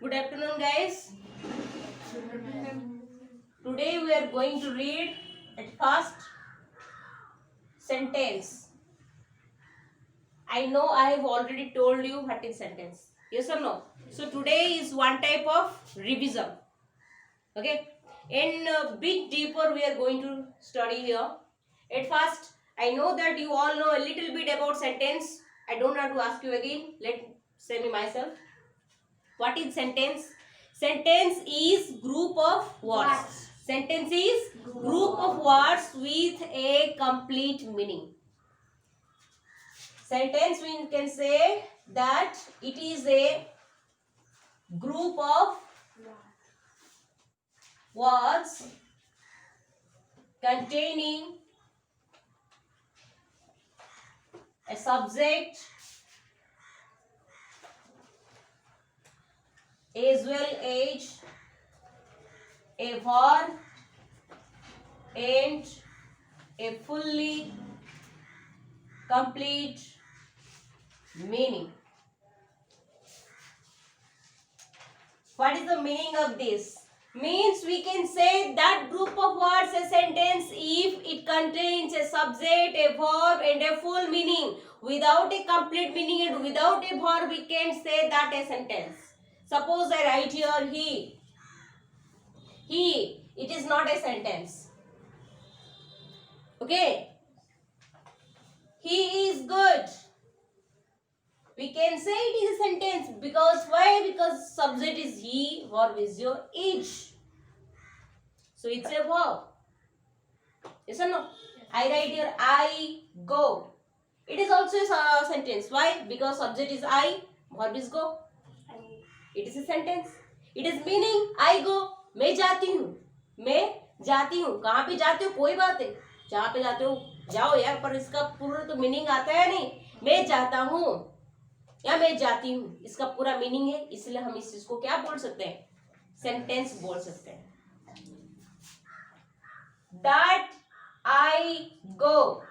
Good afternoon, guys. Today we are going to read at first sentence. I know I have already told you what is sentence. Yes or no? So today is one type of revision. Okay. In a bit deeper we are going to study here. At first, I know that you all know a little bit about sentence. I don't have to ask you again. Let say me myself. What is sentence? Sentence is group of words. Sentence is group of words with a complete meaning. Sentence we can say that it is a group of words containing a subject as well as a verb and a fully complete meaning. What is the meaning of this? Means we can say that group of words a sentence if it contains a subject, a verb and a full meaning. Without a complete meaning and without a verb we can say that a sentence. Suppose I write here he. He. It is not a sentence. Okay. He is good. We can say it is a sentence because why? Because subject is he, verb is your is. So it's a verb. Yes or no? I write here I go. It is also a sentence. Why? Because subject is I, verb is go. It is a sentence. It is meaning I go. मैं जाती हूँ. मैं जाती हूँ. कहाँ पे जाते हो? कोई बात है. जहाँ पे जाते हो जाओ यार, पर इसका पूरा तो मीनिंग आता है नहीं. मैं जाता हूँ या मैं जाती हूँ, इसका पूरा मीनिंग है, इसलिए हम इस चीज को क्या बोल सकते हैं? सेंटेंस बोल सकते हैं. That I go.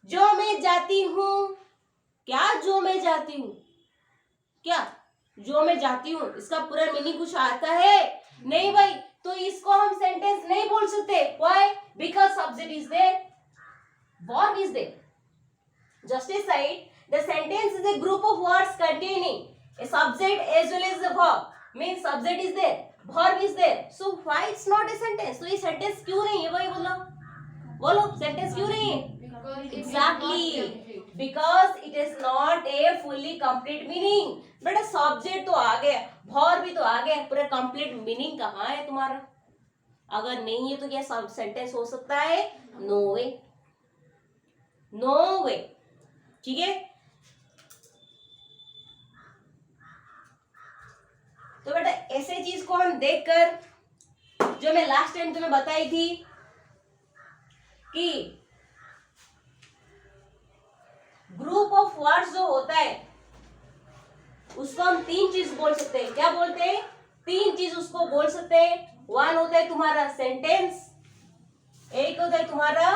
जो मैं जाती हूँ. क्या जो मैं जाती हूँ? क्या जो मैं जाती हूँ इसका पूरा मीनिंग कुछ आता है? नहीं भाई, तो इसको हम सेंटेंस नहीं बोल सकते. Why? Because subject is there, verb is there. Just as said, the sentence is a group of words containing a subject as well as a verb. Means subject is there, verb is there. So why it's not a sentence? तो ये sentence क्यों नहीं है भाई? बोलो sentence क्यों नहीं है? Exactly, because it is not a fully complete meaning. बेटा subject तो आ गया, verb भी तो आ गया, पूरा complete meaning कहाँ है तुम्हारा? अगर नहीं है तो क्या sentence हो सकता है? No way, no way. ठीक है. तो बेटा ऐसे चीज को हम देखकर, जो मैं लास्ट टाइम तुम्हें बताई थी कि ग्रुप ऑफ वर्ड्स जो होता है उसको हम तीन चीज बोल सकते हैं. क्या बोलते हैं? तीन चीज उसको बोल सकते हैं. वन होता है तुम्हारा सेंटेंस, एक होता है तुम्हारा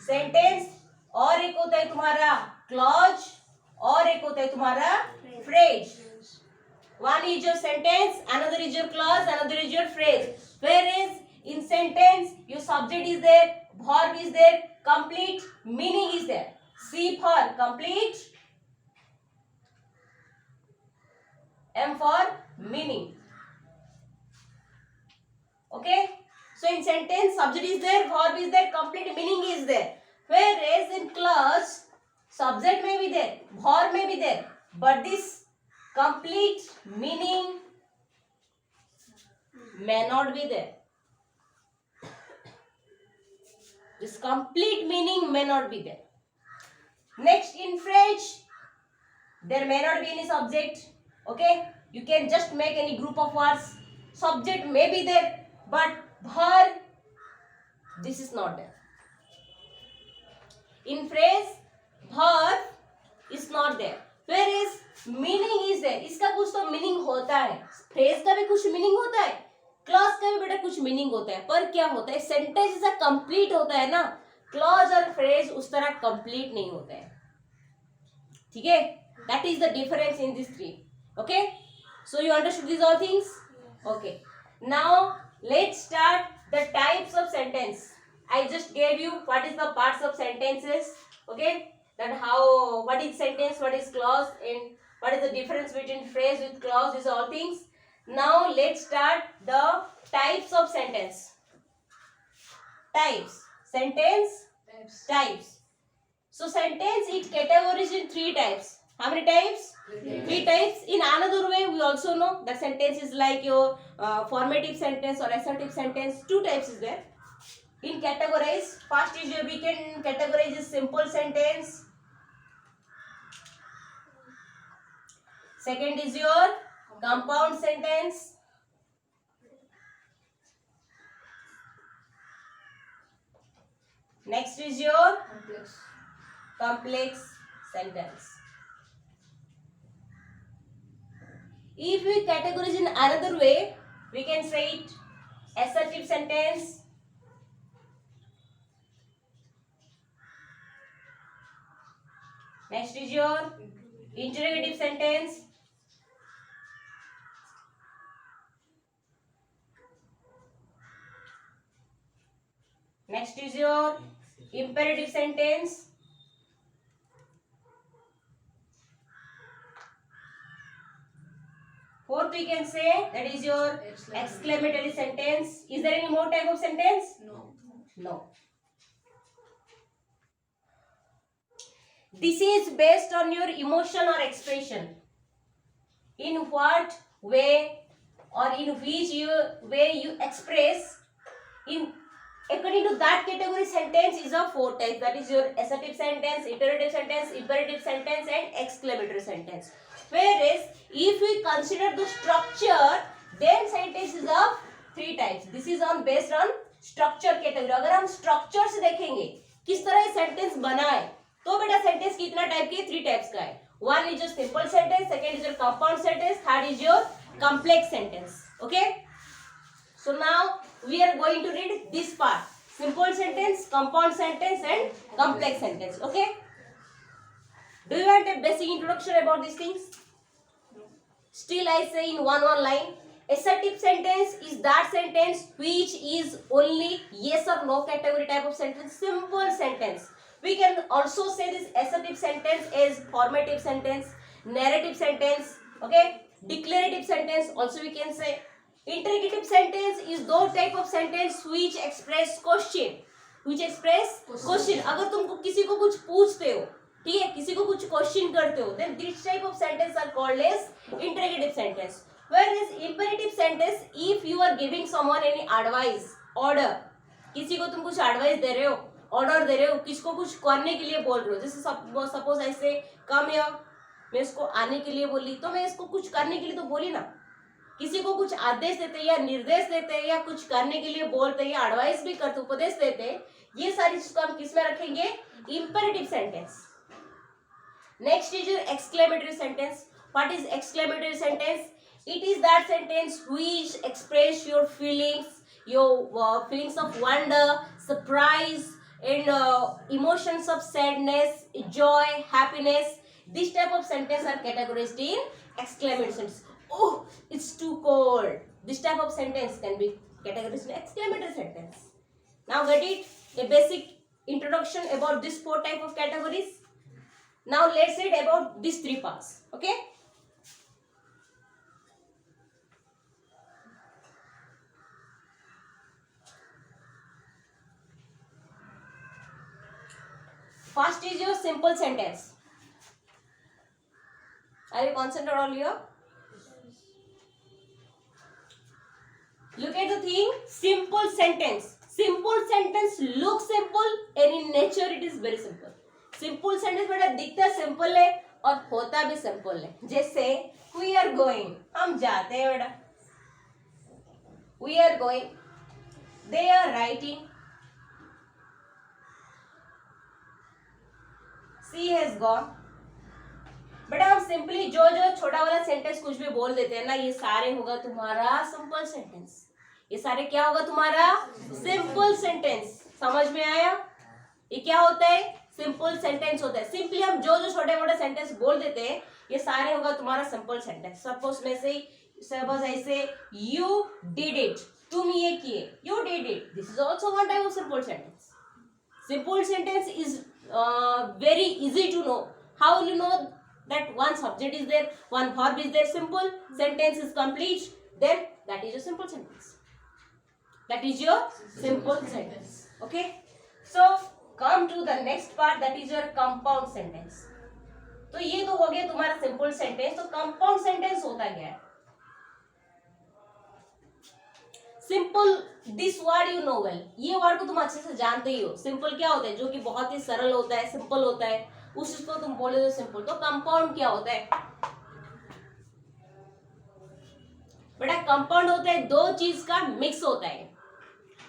सेंटेंस, और एक होता है तुम्हारा क्लॉज, और एक होता है तुम्हारा phrase. One is your sentence, another is your clause, another is your phrase. Whereas in sentence, your subject is there, verb is there, complete meaning is there. C for complete, M for meaning. Okay? So in sentence, subject is there, verb is there, complete meaning is there. Whereas in clause, subject may be there, verb may be there, but this complete meaning may not be there. This complete meaning may not be there. Next, in phrase, there may not be any subject. Okay, you can just make any group of words. Subject may be there, but verb, this is not there. In phrase, verb is not there. Whereas meaning is there. इसका कुछ तो meaning होता है. Phrase का भी कुछ meaning होता है, क्लॉज का भी बेटा कुछ मीनिंग होता है, पर क्या होता है? सेंटेंस जैसा कंप्लीट होता है ना, क्लॉज और फ्रेज उस तरह कंप्लीट नहीं होता है. ठीक है, that is the difference in this three. Okay, So you understood these all things? Okay. Now let's start the types of sentence. I just gave you what is the parts of sentences. Okay. That how, what is sentence, what is clause, and what is the difference between phrase with clause, these all things. Now let's start the types of sentence. Types. Sentence. Types. So sentence it categorized in 3 types. How many types? 3 types. In another way, we also know that sentence is like your formative sentence or assertive sentence. 2 types is there. In categorize, first is your, we can categorize as simple sentence. Second is your compound sentence. Next is your complex sentence. If we categorize in another way, we can say it assertive sentence, next is your interrogative sentence, next is your imperative sentence, fourth we can say that is your exclamatory sentence. Is there any more type of sentence? No. This is based on your emotion or expression. In what way or in which way you express, in according to that category, sentence is of 4 types. That is your assertive sentence, interrogative sentence, imperative sentence, and exclamatory sentence. Whereas if we consider the structure, then sentence is of 3 types. This is on based on structure category. अगर हम structure से देखेंगे किस तरह ये sentence बना है, तो बेटा sentence कितना type के? 3 types का है. One is your simple sentence, second is your compound sentence, third is your complex sentence. Okay? So now we are going to read this part: simple sentence, compound sentence, and complex sentence. Okay? Do you want a basic introduction about these things? Still I say in one line, assertive sentence is that sentence which is only yes or no category type of sentence. Simple sentence. We can also say this assertive sentence as formative sentence, narrative sentence, okay, declarative sentence also we can say. Interrogative sentence is those type of sentence which express question, अगर तुमको किसी को कुछ पूछते हो, ठीक है, किसी को कुछ क्वेश्चन करते हो, then this type of sentence are called as interrogative sentence. Whereas imperative sentence, if you are giving someone any advice, order, किसी को तुम कुछ advice दे रहे हो, ऑर्डर दे रहे हो, किसको कुछ करने के लिए बोल रहे हो, जैसे सपोज ऐसे कम या मैं इसको आने के लिए बोली, तो मैं इसको कुछ करने के लिए तो बोली ना. किसी को कुछ आदेश देते या निर्देश देते या कुछ करने के लिए बोलते या एडवाइस भी करते, उपदेश देते, ये सारी चीज को हम किस में रखेंगे? Imperative sentence. Next is exclamatory sentence. What is exclamatory sentence? It is that sentence which express your feelings of wonder, surprise and emotions of sadness, joy, happiness. This type of sentence are categorized in exclamatory sentence. Oh, it's too cold. This type of sentence can be categorized in exclamatory sentence. Now get it? A basic introduction about these 4 type of categories. Now let's read about these 3 parts. Okay? First is your simple sentence. Are you concentrated all here? Look at the thing. Simple sentence. Simple sentence looks simple and in nature it is very simple. Simple sentence बेटा दिखता simple है और होता भी simple है. जैसे we are going, हम जाते हैं बेटा. We are going. They are writing. She has gone. बेटा हम सिंपली जो छोटा वाला सेंटेंस कुछ भी बोल देते हैं ना, ये सारे होगा तुम्हारा सिंपल सेंटेंस. ये सारे क्या होगा तुम्हारा? Simple sentence. समझ में आया? ये क्या होता है? सिंपल सेंटेंस होता है. सिंपली हम जो छोटे मोटे सेंटेंस बोल देते हैं, ये सारे होगा तुम्हारा सिंपल सेंटेंस। सपोज में से सपोज ऐसे यू डिड इट, तुम ये किए, you did it, this is also one type of simple sentence. Simple sentence is very easy to know. How will you know that one subject is there, one verb is there? Simple sentence is complete, then that is your simple sentence. That is your simple sentence. Okay. So come to the next part, that is your compound sentence. तो ये तो हो गया तुम्हारा simple sentence। तो compound sentence होता क्या है? Simple, this word you know well, ये वर्ड को तुम अच्छे से जानते ही हो। सिंपल क्या होता है? जो कि बहुत ही सरल होता है, सिंपल होता है, उस चीज को तुम बोले तो सिंपल। तो कंपाउंड क्या होता है बेटा? कंपाउंड होता है दो चीज का मिक्स होता है,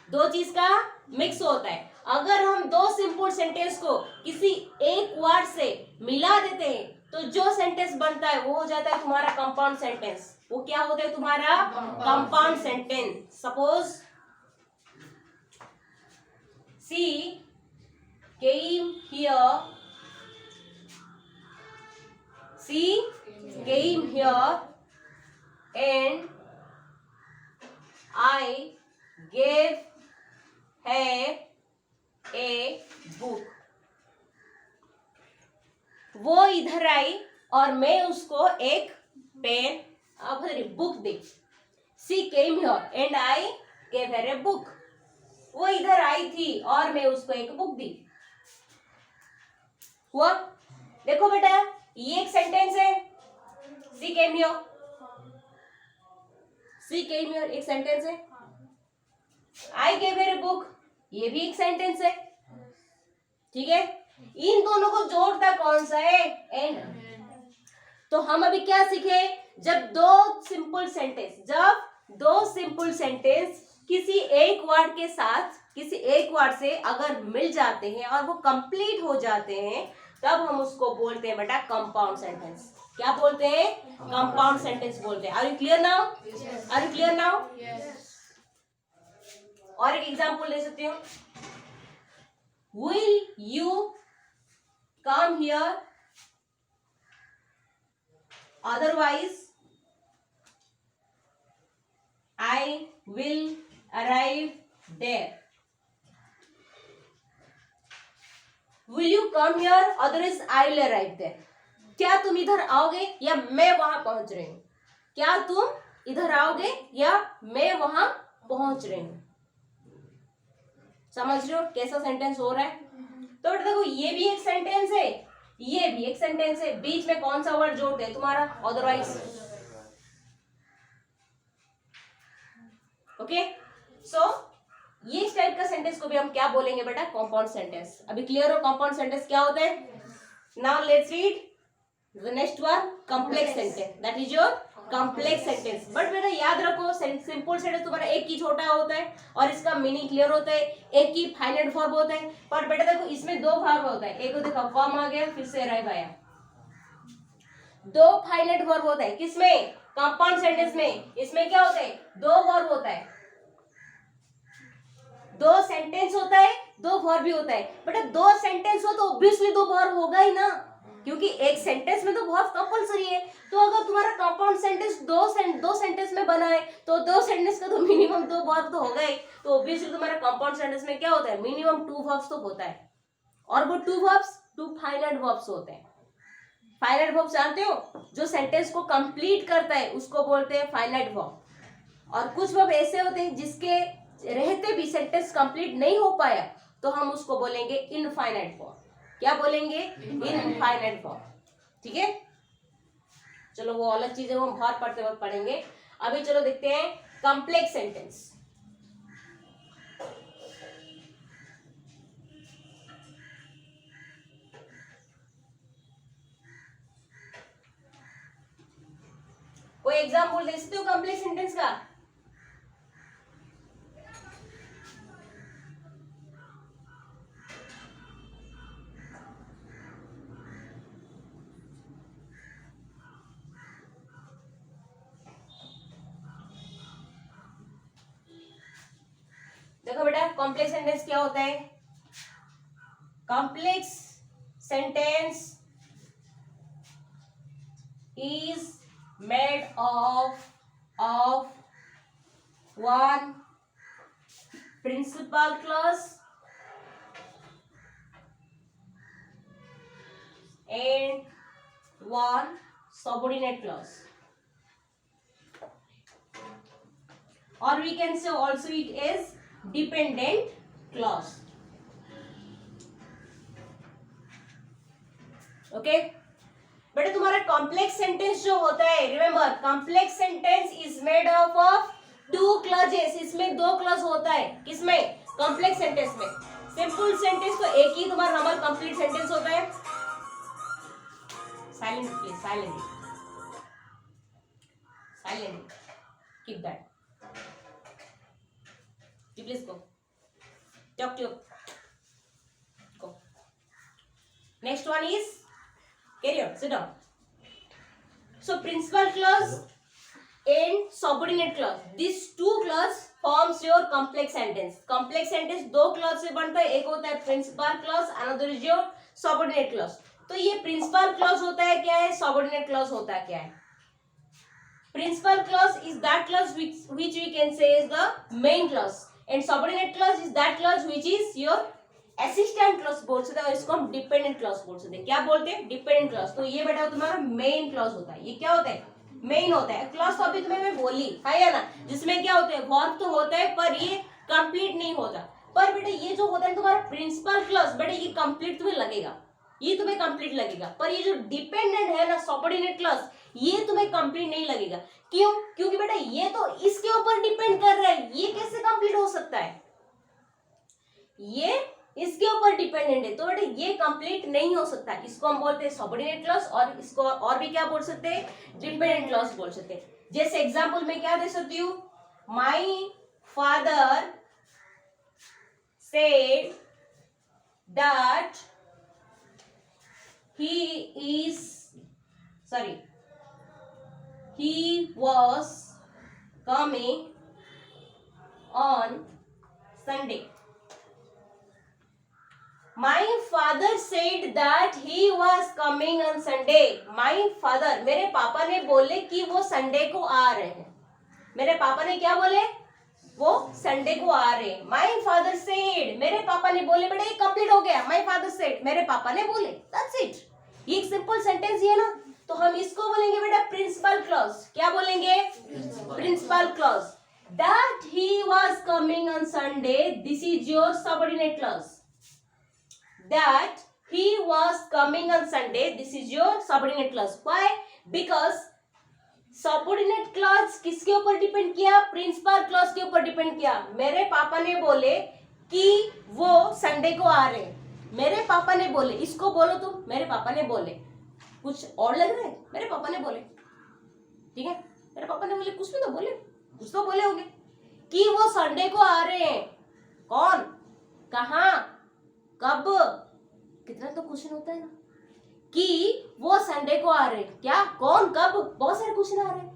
दो चीज का मिक्स होता है। अगर हम दो सिंपल सेंटेंस को किसी एक वर्ड से मिला देते हैं तो जो सेंटेंस बनता है वो हो जाता है तुम्हारा कंपाउंड सेंटेंस। वो क्या होता है तुम्हारा? Compound sentence. Suppose she came here, she came here and I gave her a book। वो इधर आई और मैं उसको एक पेन बुक दी। She came here and I gave her a book। वो इधर आई थी और मैं उसको एक बुक दी। हुआ? देखो बेटा, ये एक सेंटेंस है। She came here, she came here एक सेंटेंस है। I gave her a book, ये भी एक सेंटेंस है। ठीक है, इन दोनों को जोड़ता कौन सा है? एंड। तो हम अभी क्या सीखे? जब दो सिंपल सेंटेंस किसी एक वर्ड के साथ, किसी एक वर्ड से अगर मिल जाते हैं और वो कंप्लीट हो जाते हैं, तब हम उसको बोलते हैं बेटा कंपाउंड सेंटेंस। क्या बोलते हैं? कंपाउंड सेंटेंस बोलते हैं। Are you clear now? Are you clear now? और एक एग्जाम्पल ले सकते हो। Will you come here? Otherwise, I will arrive there. Will you come here? Otherwise, I will arrive there. क्या तुम इधर आओगे या मैं वहां पहुंच रही हूं? क्या तुम इधर आओगे या मैं वहां पहुंच रही हूं? समझ रहे हो कैसा सेंटेंस हो रहा है? तो बेटा देखो, ये भी एक सेंटेंस है, ये भी एक सेंटेंस है। बीच में कौन सा वर्ड जोड़ते हैं तुम्हारा? अदरवाइज। ओके, सो ये टाइप का सेंटेंस को भी हम क्या बोलेंगे बेटा? Compound sentence. अभी क्लियर हो कंपाउंड सेंटेंस क्या होता है? Now let's read the next one, complex sentence. That is your complex sentence. But बेटा याद रखो, सिंपल सेंटेंस तुम्हारा एक ही छोटा होता है और इसका मीनिंग क्लियर होता है, एक ही फाइनाइट वर्ब होता है। पर बेटा देखो, इसमें दो वर्ब होता है। एक देखो कॉम आ गया, फिर से अराइव आया। दो फाइनाइट वर्ब होता है किसमें? कंपाउंड सेंटेंस में। इसमें क्या होता है? दो वर्ब होता है, दो सेंटेंस होता है, दो वर्ब भी होता है। बेटा दो सेंटेंस हो तो ऑब्वियसली दो वर्ब होगा ही ना, क्योंकि एक सेंटेंस में तो वर्ब कंपलसरी है। तो अगर तुम्हारा कंपाउंड सेंटेंस दो सेंटेंस में बना है तो दो सेंटेंस का तो मिनिमम दो वर्ब तो होगा ही। तो ऑब्वियसली तुम्हारा कंपाउंड सेंटेंस में क्या होता है? मिनिमम टू वर्ब्स तो होता है, और वो two verbs two finite verbs होते हैं। फाइनाइट वर्ब जानते हो? जो सेंटेंस को कंप्लीट करता है उसको बोलते हैं फाइनाइट वर्ब। और कुछ वर्ब ऐसे होते हैं जिसके रहते भी सेंटेंस कंप्लीट नहीं हो पाया तो हम उसको बोलेंगे इनफाइनाइट वर्ब। क्या बोलेंगे? Infinite verb. ठीक है, चलो वो अलग चीज है, वो हम बहुत पढ़ते वक्त पढ़ेंगे। अभी चलो देखते हैं कॉम्प्लेक्स सेंटेंस। कोई एग्जाम्पल दे सकते हो कॉम्प्लेक्स सेंटेंस का? देखो बेटा, कॉम्प्लेक्स सेंटेंस क्या होता है? Complex sentence is made of one principal clause and one subordinate clause, or we can say also it is dependent clause. Okay बेटा तुम्हारा कॉम्प्लेक्स सेंटेंस जो होता है, remember complex sentence is made up of two clauses. इसमें दो clause होता है. किसमें? कॉम्प्लेक्स सेंटेंस में. सिंपल सेंटेंस तो एक ही तुम्हारा नॉर्मल कंप्लीट सेंटेंस होता है. Silent please, silent silent, keep that, please go talk to go. Next one is carry on, sit down. So principal clause and subordinate clause, these two clause forms your complex sentence. complex sentence दो clause से बनता है. एक होता है principal clause, another is your subordinate clause. तो ये principal clause होता है क्या है, subordinate clause होता है क्या है? principal clause is that clause which we can say is the main clause, and subordinate clause is that clause which is your assistant clause बोल सकते हैं, और इसको हम डिपेंडेंट क्लॉज बोल सकते हैं. क्या बोलते हैं? Dependent clause. तो ये बेटा तुम्हारा मेन क्लॉज होता है. ये क्या होता है? मेन होता है. क्लॉज तो अभी तुम्हें मैं बोली है या ना, जिसमें क्या होता है? वर्ब तो होता है पर ये कंप्लीट नहीं होता. पर बेटा ये जो होता है तुम्हारा प्रिंसिपल क्लॉज, बेटा ये कंप्लीट तुम्हें लगेगा, ये तुम्हें कंप्लीट लगेगा. पर ये जो डिपेंडेंट है ना सबऑर्डिनेट क्लॉज, ये तुम्हें कंप्लीट नहीं लगेगा. क्यों? क्योंकि बेटा ये तो इसके ऊपर डिपेंड कर रहा है. ये कैसे कंप्लीट हो सकता है? ये इसके ऊपर डिपेंडेंट है, तो बेटा ये कंप्लीट नहीं हो सकता. इसको हम बोलते हैं सबऑर्डिनेट क्लॉज, और इसको और भी क्या बोल सकते हैं? डिपेंडेंट क्लॉज बोल सकते हैं. जैसे एग्जांपल में क्या दे सकती हूँ? My father said that he was coming on Sunday. My father said that he was coming on Sunday. My father, मेरे पापा ने बोले कि वो संडे को आ रहे हैं. मेरे पापा ने क्या बोले? वो संडे को आ रहे हैं. My father said, मेरे पापा ने बोले. बेटा ये कंप्लीट हो गया. My father said, मेरे पापा ने बोले. That's it. ये एक सिंपल सेंटेंस है ना, तो हम इसको बोलेंगे बेटा प्रिंसिपल क्लॉज. क्या बोलेंगे? Principal clause. That he was coming on Sunday, this is your subordinate clause. That he was coming on Sunday, this is your subordinate clause. Why? Because subordinate clause किसके ऊपर डिपेंड किया? Principal clause के ऊपर depend किया. मेरे पापा ने बोले कि वो संडे को आ रहे हैं. मेरे पापा ने बोले. इसको बोलो तुम, मेरे पापा ने बोले. कुछ और लग रहा है? मेरे पापा ने बोले. ठीक है, मेरे पापा ने बोले. कुछ भी तो बोले, कुछ तो बोले होंगे कि वो संडे को आ रहे हैं. कौन, कहाँ, कब, कितना तो क्वेश्चन होता है ना, कि वो संडे को आ रहे हैं. क्या, कौन, कब, बहुत सारे क्वेश्चन आ रहे हैं.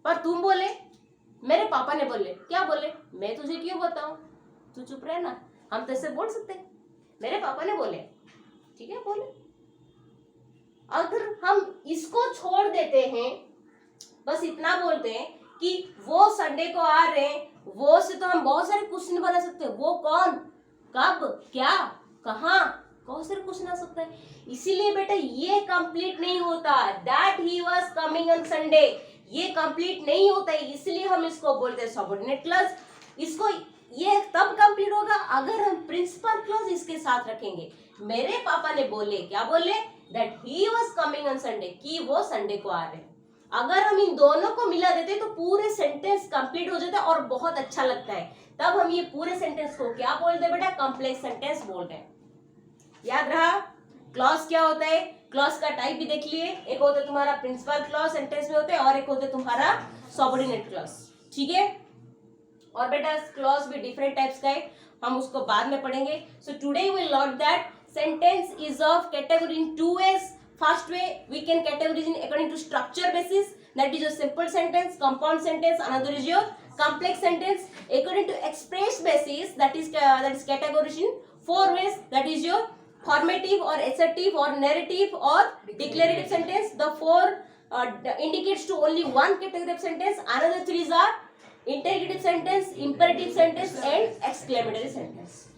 पर तुम बोले मेरे पापा ने बोले. क्या बोले? मैं तुझे क्यों बताऊं, तू चुप रहे ना. हम तो ऐसे बोल सकते हैं, मेरे पापा ने बोले. ठीक है, बोले. अगर हम इसको छोड़ देते हैं, बस इतना बोलते हैं कि वो संडे को आ रहे हैं, वो से तो हम बहुत सारे क्वेश्चन बना सकते हैं. वो कौन, कब, क्या, कहाँ, बहुत सारे क्वेश्चन आ सकता है. इसीलिए बेटा ये कंप्लीट नहीं होता. That he was coming on Sunday, ये कंप्लीट नहीं होता है. इसलिए हम इसको बोलते हैं सबऑर्डिनेट क्लॉज. इसको ये तब कंप्लीट होगा अगर हम प्रिंसिपल क्लॉज इसके साथ रखेंगे. मेरे पापा ने बोले. क्या बोले? That he was coming on Sunday, कि वो संडे को आ रहे हैं. अगर हम इन दोनों को मिला देते तो पूरे सेंटेंस कंप्लीट हो जाता है और बहुत अच्छा लगता है. तब हम ये पूरे सेंटेंस को क्या बोलते हैं बेटा? कॉम्प्लेक्स सेंटेंस बोलते हैं. याद रहा? क्लॉज क्या होता है? क्लॉज का टाइप भी देख लिए. एक होता है तुम्हारा प्रिंसिपल क्लॉज सेंटेंस में होते हैं, और एक होता है तुम्हारा सबऑर्डिनेट क्लॉज. ठीक है, और बेटा क्लॉज भी डिफरेंट टाइप्स का है, हम उसको बाद में पढ़ेंगे. So today we learn that sentence is of category in two ways. First way we can categorize in according to structure basis, that is your simple sentence, compound sentence, another is your complex sentence. According to express basis, that is categorized in four ways, that is your formative or assertive or narrative or declarative sentence. The four indicates to only one category of sentence. Another three are interrogative sentence, imperative sentence, and exclamatory sentence.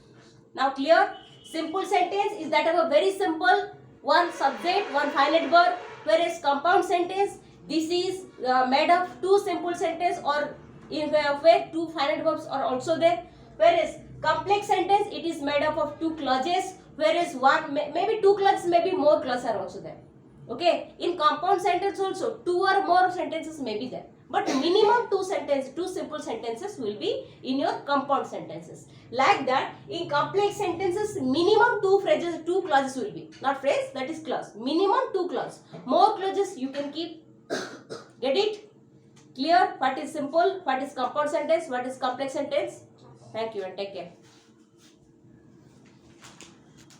Now clear? Simple sentence is that of a very simple, one subject, one finite verb, whereas compound sentence, this is made of two simple sentence, or in where two finite verbs are also there, whereas complex sentence, it is made up of two clauses, whereas one maybe two clauses, maybe more clauses are also there. Okay, in compound sentence also two or more sentences may be there, but minimum two simple sentences will be in your compound sentences. Like that, in complex sentences, minimum two phrases, two clauses will be, not phrase, that is clause, minimum two clauses. More clauses you can keep. Get it? Clear? What is simple, what is compound sentence, what is complex sentence? Thank you and take care.